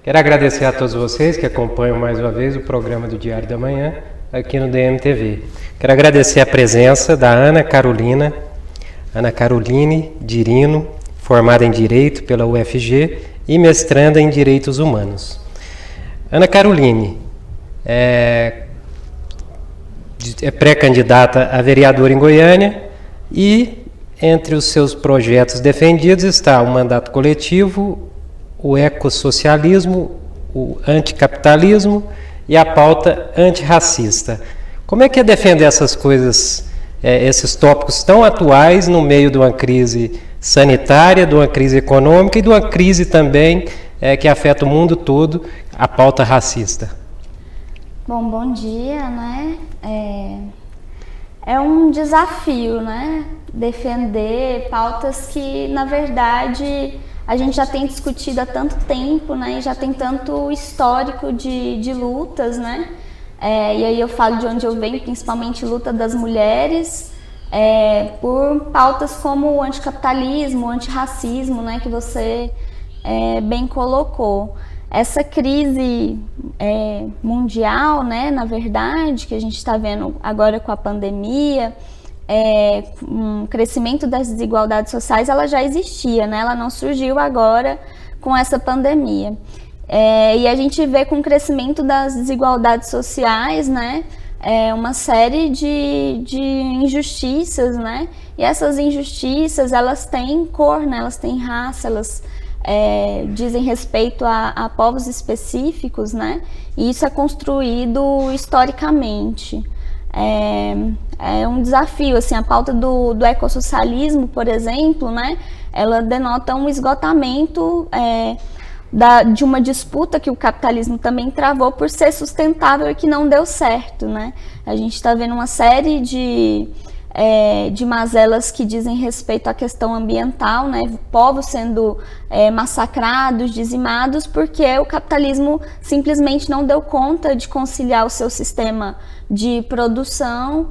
Quero agradecer a todos vocês que acompanham mais uma vez o programa do Diário da Manhã aqui no DMTV. Quero agradecer a presença da Ana Caroline Dirino, formada em Direito pela UFG e mestranda em Direitos Humanos. Ana Caroline é pré-candidata a vereadora em Goiânia e entre os seus projetos defendidos está o mandato coletivo, o ecossocialismo, o anticapitalismo e a pauta antirracista. Como é que é defender essas coisas, esses tópicos tão atuais no meio de uma crise sanitária, de uma crise econômica e de uma crise também que afeta o mundo todo, a pauta racista? Bom dia, né? É um desafio, né? Defender pautas que, na verdade, a gente já tem discutido há tanto tempo, né? E já tem tanto histórico de lutas, né? E aí eu falo de onde eu venho, principalmente luta das mulheres, por pautas como o anticapitalismo, o antirracismo, né? Que você bem colocou. Essa crise mundial, né? Na verdade, que a gente está vendo agora com a pandemia, um crescimento das desigualdades sociais, ela já existia, né? Ela não surgiu agora com essa pandemia. E a gente vê com o crescimento das desigualdades sociais, né? Uma série de injustiças, né? E essas injustiças, elas têm cor, né? Elas têm raça, elas dizem respeito a povos específicos, né? E isso é construído historicamente. É um desafio, assim, a pauta do ecossocialismo, por exemplo, né, ela denota um esgotamento de uma disputa que o capitalismo também travou por ser sustentável e que não deu certo, né? A gente está vendo uma série de mazelas que dizem respeito à questão ambiental, né? Povos sendo massacrados, dizimados, porque o capitalismo simplesmente não deu conta de conciliar o seu sistema de produção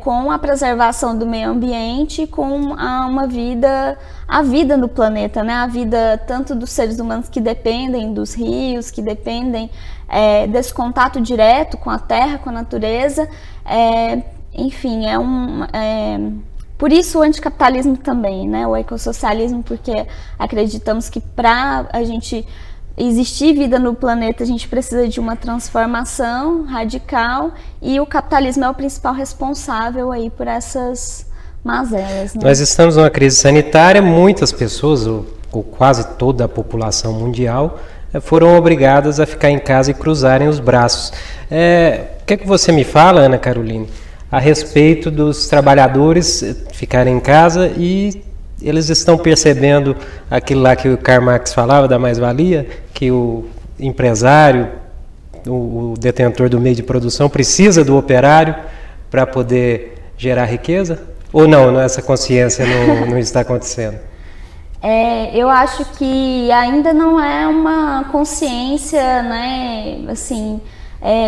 com a preservação do meio ambiente, com a vida no planeta, né? A vida tanto dos seres humanos que dependem dos rios, que dependem desse contato direto com a terra, com a natureza. Enfim, por isso o anticapitalismo também, né? O ecossocialismo, porque acreditamos que para a gente existir vida no planeta, a gente precisa de uma transformação radical e o capitalismo é o principal responsável aí por essas mazelas, né? Nós estamos numa crise sanitária, muitas pessoas, ou quase toda a população mundial, foram obrigadas a ficar em casa e cruzarem os braços. O que é que você me fala, Ana Caroline, a respeito dos trabalhadores ficarem em casa e eles estão percebendo aquilo lá que o Karl Marx falava da mais-valia, que o empresário, o detentor do meio de produção precisa do operário para poder gerar riqueza? Ou não, essa consciência não está acontecendo? Eu acho que ainda não é uma consciência, né, assim,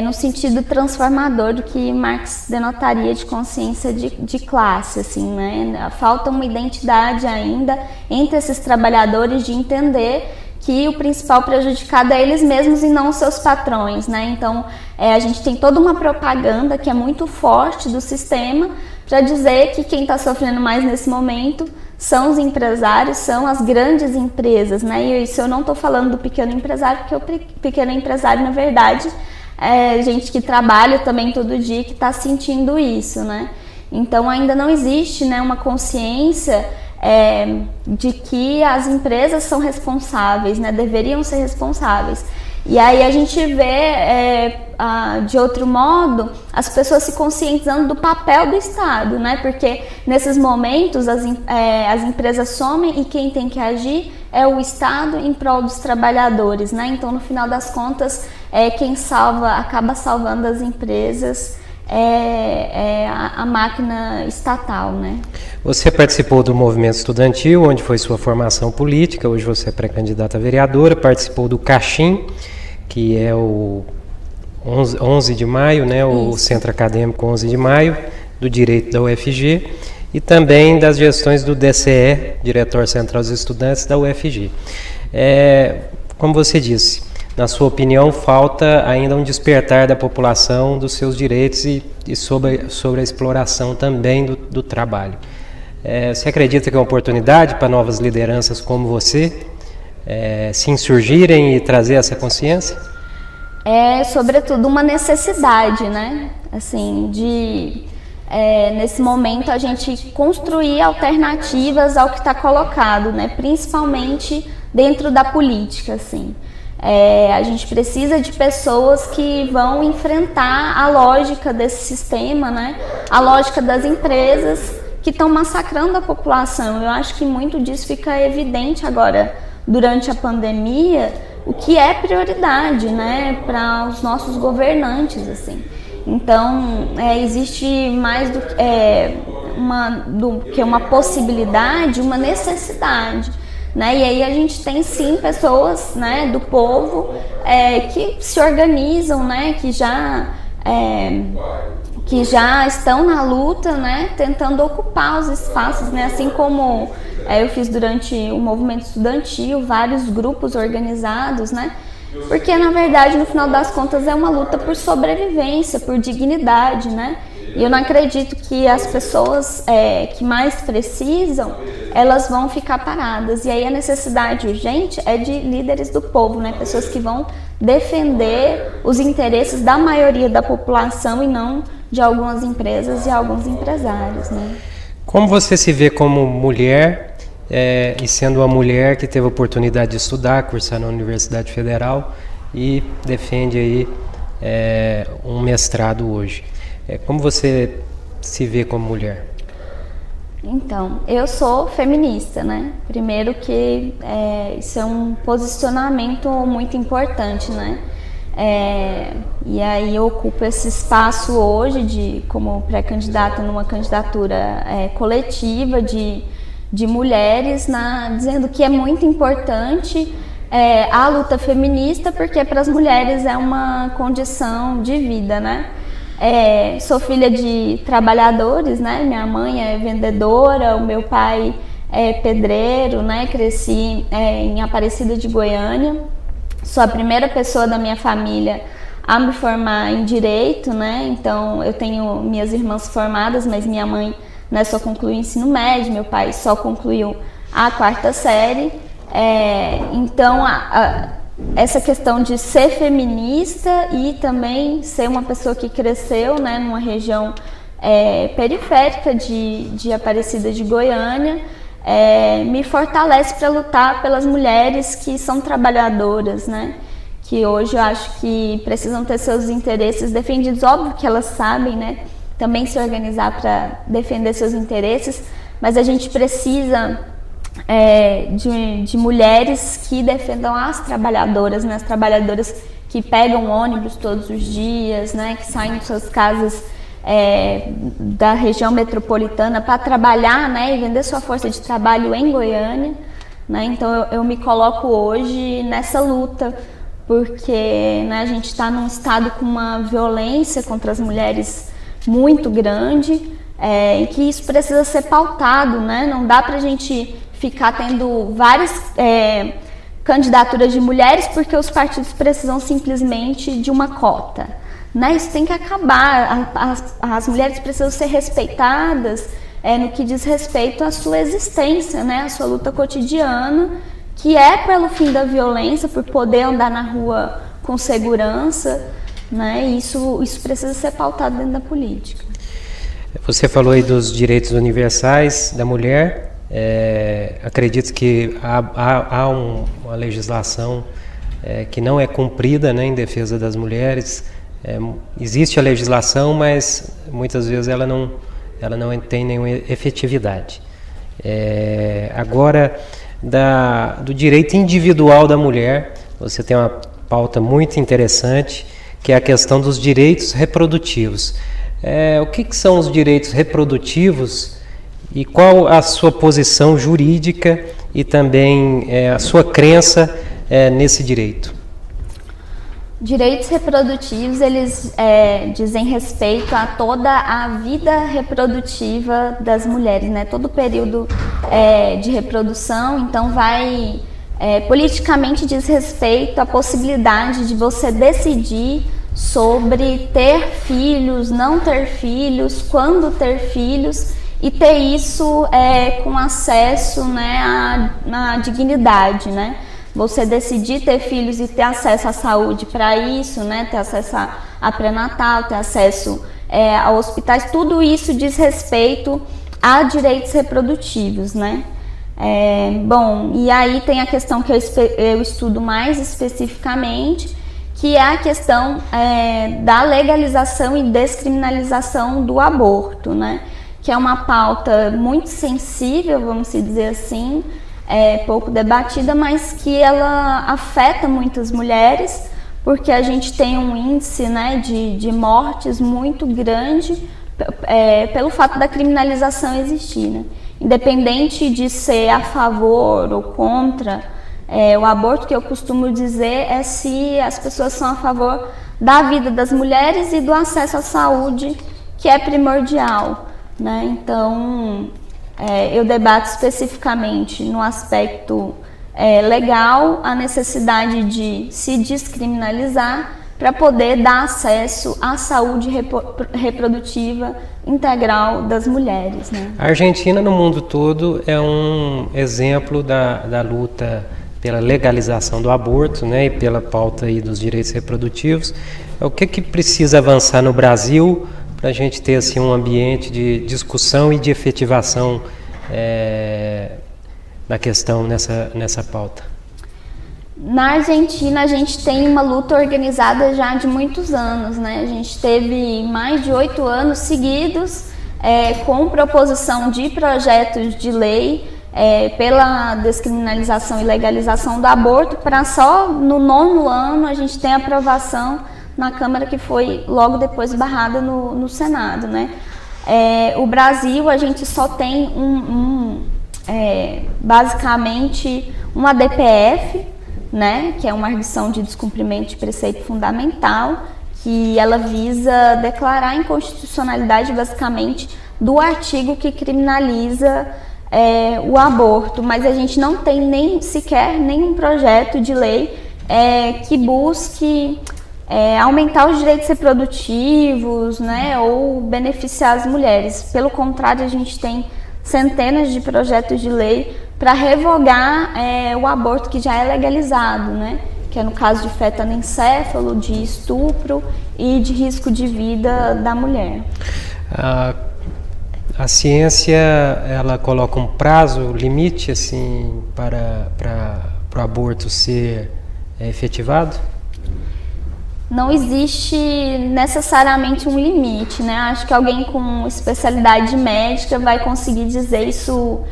no sentido transformador do que Marx denotaria de consciência de classe, assim, né? Falta uma identidade ainda entre esses trabalhadores de entender que o principal prejudicado é eles mesmos e não os seus patrões, né? Então, a gente tem toda uma propaganda que é muito forte do sistema para dizer que quem está sofrendo mais nesse momento são os empresários, são as grandes empresas, né? E isso eu não estou falando do pequeno empresário, porque o pequeno empresário, na verdade, gente que trabalha também todo dia que está sentindo isso, né? Então ainda não existe, né, uma consciência de que as empresas são responsáveis, né? Deveriam ser responsáveis. E aí a gente vê, de outro modo, as pessoas se conscientizando do papel do Estado, né? Porque nesses momentos as empresas somem e quem tem que agir é o Estado em prol dos trabalhadores, né? Então, no final das contas, quem acaba salvando as empresas a máquina estatal, né? Você participou do movimento estudantil, onde foi sua formação política, hoje você é pré-candidata a vereadora, participou do CACHIM, que é o 11 de maio, né? O Centro Acadêmico 11 de maio, do Direito da UFG, e também das gestões do DCE, Diretor Central dos Estudantes da UFG. Como você disse, na sua opinião, falta ainda um despertar da população dos seus direitos e sobre a exploração também do trabalho. Você acredita que é uma oportunidade para novas lideranças como você se insurgirem e trazer essa consciência? É, sobretudo, uma necessidade, né? Assim, nesse momento, a gente construir alternativas ao que está colocado, né? Principalmente dentro da política, assim. A gente precisa de pessoas que vão enfrentar a lógica desse sistema, né? A lógica das empresas que estão massacrando a população. Eu acho que muito disso fica evidente agora, durante a pandemia, o que é prioridade, né, para os nossos governantes, assim. Então, existe mais do que uma possibilidade, uma necessidade, né? E aí a gente tem sim pessoas, né, do povo que se organizam, né, que já estão na luta, né, tentando ocupar os espaços, né, assim como eu fiz durante o movimento estudantil, vários grupos organizados, né, porque na verdade, no final das contas, é uma luta por sobrevivência, por dignidade, né, e eu não acredito que as pessoas que mais precisam, elas vão ficar paradas, e aí a necessidade urgente é de líderes do povo, né, pessoas que vão defender os interesses da maioria da população e não de algumas empresas e alguns empresários, né? Como você se vê como mulher, e sendo uma mulher que teve a oportunidade de estudar, cursar na Universidade Federal e defende aí um mestrado hoje? Como você se vê como mulher? Então, eu sou feminista, né? Primeiro que isso é um posicionamento muito importante, né? E aí eu ocupo esse espaço hoje como pré-candidata numa candidatura coletiva de mulheres, dizendo que é muito importante a luta feminista, porque para as mulheres é uma condição de vida, né? Sou filha de trabalhadores, né? Minha mãe é vendedora, o meu pai é pedreiro, né? Cresci em Aparecida de Goiânia. Sou a primeira pessoa da minha família a me formar em Direito, né? Então, eu tenho minhas irmãs formadas, mas minha mãe, né, só concluiu o ensino médio, meu pai só concluiu a 4ª série. Então, essa questão de ser feminista e também ser uma pessoa que cresceu, né, numa região periférica de Aparecida de Goiânia, me fortalece para lutar pelas mulheres que são trabalhadoras, né? Que hoje eu acho que precisam ter seus interesses defendidos. Óbvio que elas sabem, né, também se organizar para defender seus interesses, mas a gente precisa de mulheres que defendam as trabalhadoras, né? As trabalhadoras que pegam ônibus todos os dias, né? Que saem de suas casas da região metropolitana para trabalhar, né, e vender sua força de trabalho em Goiânia, né? Então eu me coloco hoje nessa luta, porque, né, a gente está num estado com uma violência contra as mulheres muito grande, e que isso precisa ser pautado, né? Não dá para a gente ficar tendo várias candidaturas de mulheres porque os partidos precisam simplesmente de uma cota, né? Isso tem que acabar. As mulheres precisam ser respeitadas no que diz respeito à sua existência, né? A sua luta cotidiana, que é pelo fim da violência, por poder andar na rua com segurança, né? Isso precisa ser pautado dentro da política. Você falou aí dos direitos universais da mulher. Acredito que há uma legislação que não é cumprida, né, em defesa das mulheres. Existe a legislação, mas muitas vezes ela não tem nenhuma efetividade. Agora, do direito individual da mulher, você tem uma pauta muito interessante, que é a questão dos direitos reprodutivos. O que são os direitos reprodutivos e qual a sua posição jurídica e também a sua crença nesse direito? Direitos reprodutivos, eles dizem respeito a toda a vida reprodutiva das mulheres, né? Todo o período de reprodução, então vai politicamente diz respeito à possibilidade de você decidir sobre ter filhos, não ter filhos, quando ter filhos, e ter isso com acesso, né, à dignidade, né? Você decidir ter filhos e ter acesso à saúde para isso, né? Ter acesso a pré-natal, ter acesso a hospitais, tudo isso diz respeito a direitos reprodutivos, né? Bom, e aí tem a questão que eu estudo mais especificamente, que é a questão da legalização e descriminalização do aborto, né? Que é uma pauta muito sensível, vamos dizer assim, pouco debatida, mas que ela afeta muitas mulheres, porque a gente tem um índice, né, de mortes muito grande pelo fato da criminalização existir, né? Independente de ser a favor ou contra o aborto, que eu costumo dizer é se as pessoas são a favor da vida das mulheres e do acesso à saúde, que é primordial, né? Então, eu debato especificamente no aspecto legal a necessidade de se descriminalizar para poder dar acesso à saúde reprodutiva integral das mulheres, né? A Argentina, no mundo todo, é um exemplo da luta pela legalização do aborto, né, e pela pauta aí dos direitos reprodutivos. O que precisa avançar no Brasil para a gente ter assim, um ambiente de discussão e de efetivação na questão, nessa pauta? Na Argentina, a gente tem uma luta organizada já de muitos anos, né? A gente teve mais de 8 anos seguidos com proposição de projetos de lei pela descriminalização e legalização do aborto, para só no 9º ano a gente tem aprovação na Câmara, que foi logo depois barrada no Senado, né? O Brasil, a gente só tem basicamente uma DPF, né, que é uma arguição de descumprimento de preceito fundamental, que ela visa declarar a inconstitucionalidade, basicamente, do artigo que criminaliza o aborto, mas a gente não tem nem sequer nenhum projeto de lei que busque aumentar os direitos reprodutivos, né, ou beneficiar as mulheres. Pelo contrário, a gente tem centenas de projetos de lei para revogar o aborto que já é legalizado, né? Que é no caso de feto anencefalo, de estupro e de risco de vida da mulher. A ciência, ela coloca um prazo, limite assim para o aborto ser efetivado? Não existe necessariamente um limite, né? Acho que alguém com especialidade médica vai conseguir dizer isso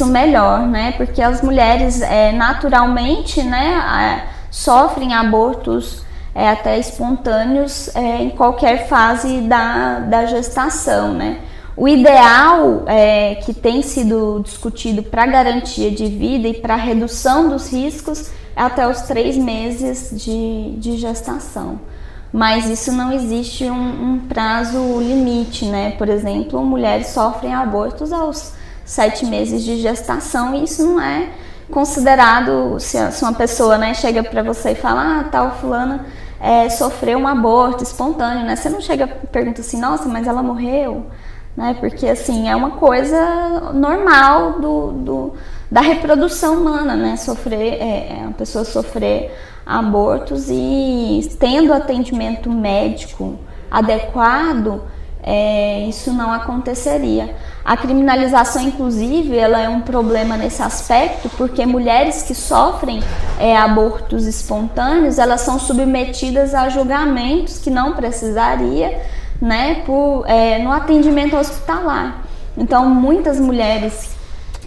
melhor, né? Porque as mulheres naturalmente, né, sofrem abortos até espontâneos em qualquer fase da gestação, né? O ideal que tem sido discutido para garantia de vida e para redução dos riscos é até os 3 meses de gestação. Mas isso não existe um prazo limite, né? Por exemplo, mulheres sofrem abortos aos 7 meses de gestação, e isso não é considerado, se uma pessoa, né, chega para você e fala, tal fulana sofreu um aborto espontâneo, né? Você não chega e pergunta assim, nossa, mas ela morreu, né? Porque assim, é uma coisa normal da reprodução humana, né? A pessoa sofrer abortos, e tendo atendimento médico adequado, isso não aconteceria. A criminalização, inclusive, ela é um problema nesse aspecto, porque mulheres que sofrem abortos espontâneos, elas são submetidas a julgamentos que não precisaria, né, no atendimento hospitalar. Então, muitas mulheres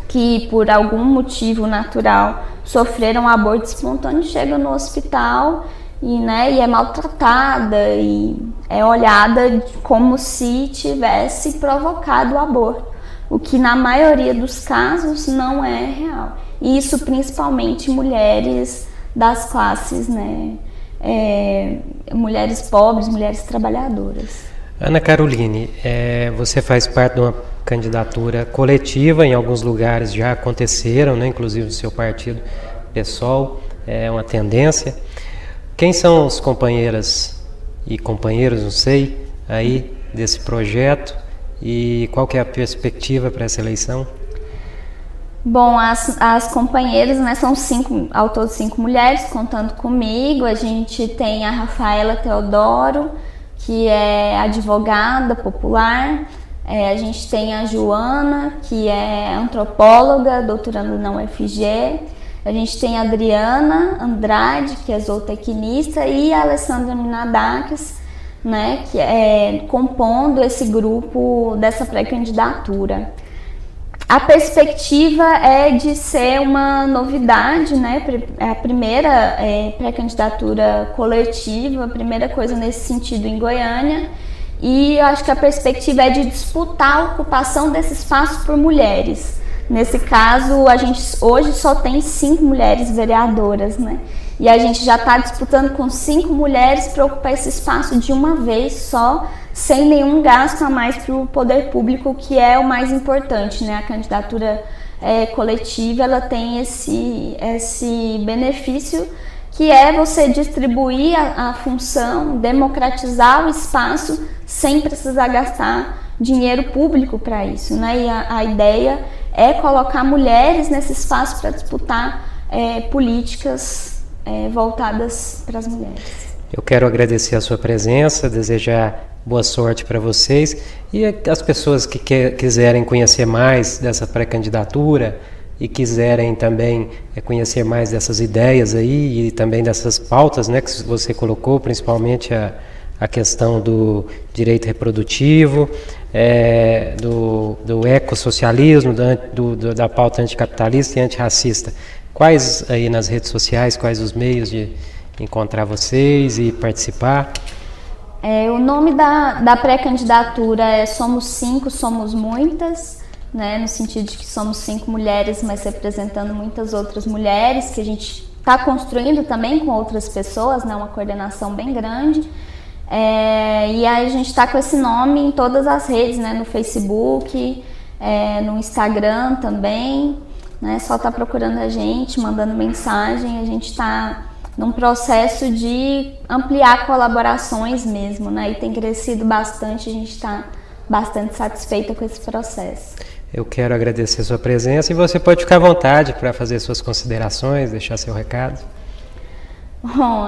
que por algum motivo natural sofreram aborto espontâneo chegam no hospital e é maltratada e é olhada como se tivesse provocado o aborto, o que na maioria dos casos não é real. E isso principalmente mulheres das classes, né, mulheres pobres, mulheres trabalhadoras. Ana Caroline, você faz parte de uma candidatura coletiva, em alguns lugares já aconteceram, né, inclusive o seu partido PSOL, é uma tendência. Quem são os companheiras e companheiros, não sei, aí desse projeto e qual que é a perspectiva para essa eleição? Bom, as companheiras, né, são ao todo 5 mulheres, contando comigo. A gente tem a Rafaela Teodoro, que é advogada popular. A gente tem a Joana, que é antropóloga, doutorando na UFG. A gente tem a Adriana Andrade, que é zootecnista, e a Alessandra Minadakis, né, que é compondo esse grupo dessa pré-candidatura. A perspectiva é de ser uma novidade, né? É a primeira pré-candidatura coletiva, a primeira coisa nesse sentido em Goiânia. E eu acho que a perspectiva é de disputar a ocupação desse espaço por mulheres. Nesse caso, a gente hoje só tem 5 mulheres vereadoras, né? E a gente já está disputando com 5 mulheres para ocupar esse espaço de uma vez só, sem nenhum gasto a mais para o poder público, que é o mais importante, né? A candidatura coletiva, ela tem esse benefício, que é você distribuir a função, democratizar o espaço sem precisar gastar dinheiro público para isso, né? E a ideia é colocar mulheres nesse espaço para disputar políticas voltadas para as mulheres. Eu quero agradecer a sua presença, desejar boa sorte para vocês e as pessoas que quiserem conhecer mais dessa pré-candidatura e quiserem também conhecer mais dessas ideias aí e também dessas pautas, né, que você colocou, principalmente a questão do direito reprodutivo, do ecossocialismo, da pauta anticapitalista e antirracista. Quais aí nas redes sociais, quais os meios de encontrar vocês e participar? O nome da pré-candidatura é Somos 5, Somos Muitas, né? No sentido de que somos 5 mulheres, mas representando muitas outras mulheres, que a gente está construindo também com outras pessoas, né? Uma coordenação bem grande. E aí a gente está com esse nome em todas as redes, né? No Facebook, no Instagram também, né? Só tá procurando a gente, mandando mensagem. A gente está num processo de ampliar colaborações mesmo, né? E tem crescido bastante, a gente está bastante satisfeita com esse processo. Eu quero agradecer a sua presença e você pode ficar à vontade para fazer suas considerações, deixar seu recado. Bom,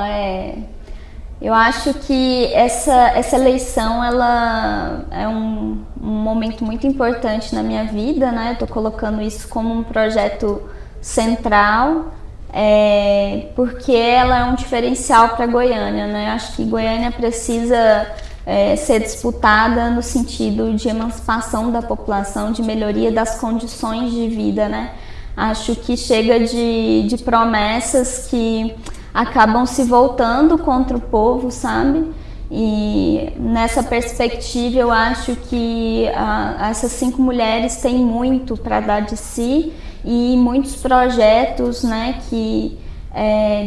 eu acho que essa eleição ela é um momento muito importante na minha vida, né? Eu estou colocando isso como um projeto central, porque ela é um diferencial para Goiânia, né? Acho que Goiânia precisa ser disputada no sentido de emancipação da população, de melhoria das condições de vida, né? Acho que chega de promessas que acabam se voltando contra o povo, sabe? E nessa perspectiva eu acho que essas 5 mulheres têm muito para dar de si e muitos projetos, né, que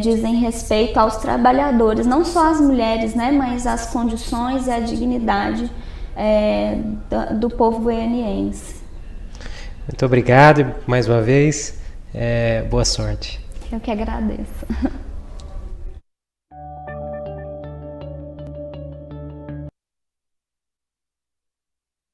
dizem respeito aos trabalhadores, não só as mulheres, né, mas as condições e a dignidade do povo goianiense. Muito obrigado mais uma vez, boa sorte. Eu que agradeço.